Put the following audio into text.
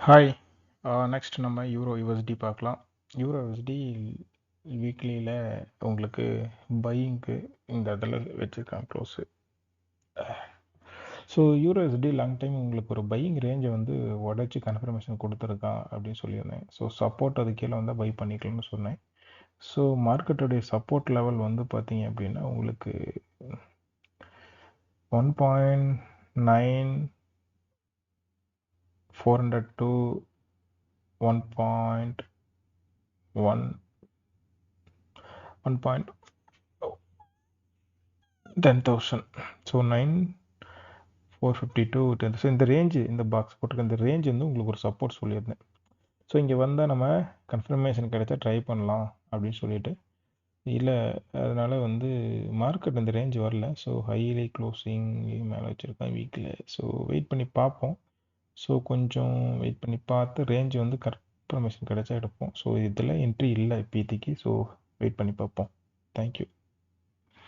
Hi. Next நம்ம euro USD பார்க்கலாம். Euro USD வீக்லியில் உங்களுக்கு பையிங்க்கு இந்த இடத்துல வச்சுருக்காங்க close. So euro USD long time உங்களுக்கு ஒரு பையிங் ரேஞ்சை வந்து உடச்சி கன்ஃபர்மேஷன் கொடுத்துருக்கான் அப்படின்னு சொல்லியிருந்தேன். ஸோ சப்போர்ட் அது கீழே வந்தால் பை பண்ணிக்கலாம்னு சொன்னேன். ஸோ மார்க்கெட்டுடைய சப்போர்ட் லெவல் வந்து பார்த்தீங்க அப்படின்னா உங்களுக்கு 1.9 400 to 1.1 10,000. So 9,450 to 10. ஸோ இந்த ரேஞ்சு இந்த பாக்ஸ் போட்டிருக்க இந்த ரேஞ்ச் வந்து உங்களுக்கு ஒரு சப்போர்ட் சொல்லியிருந்தேன். ஸோ இங்கே வந்தால் நம்ம கன்ஃபர்மேஷன் கிடைச்சா ட்ரை பண்ணலாம் அப்படின்னு சொல்லிட்டு இல்லை, அதனால் வந்து மார்க்கெட் இந்த ரேஞ்ச் வரல. ஸோ ஹைலி க்ளோசிங் மேலே வச்சுருக்கேன் வீக்கில். ஸோ வெயிட் பண்ணி பார்ப்போம். ஸோ கொஞ்சம் வெயிட் பண்ணி பார்த்து ரேஞ்ச் வந்து கன்ஃபர்மேஷன் கிடைச்சா எடுப்போம். ஸோ இதில் என்ட்ரி இல்லை இப்போதைக்கு. ஸோ வெயிட் பண்ணி பார்ப்போம். தேங்க்யூ.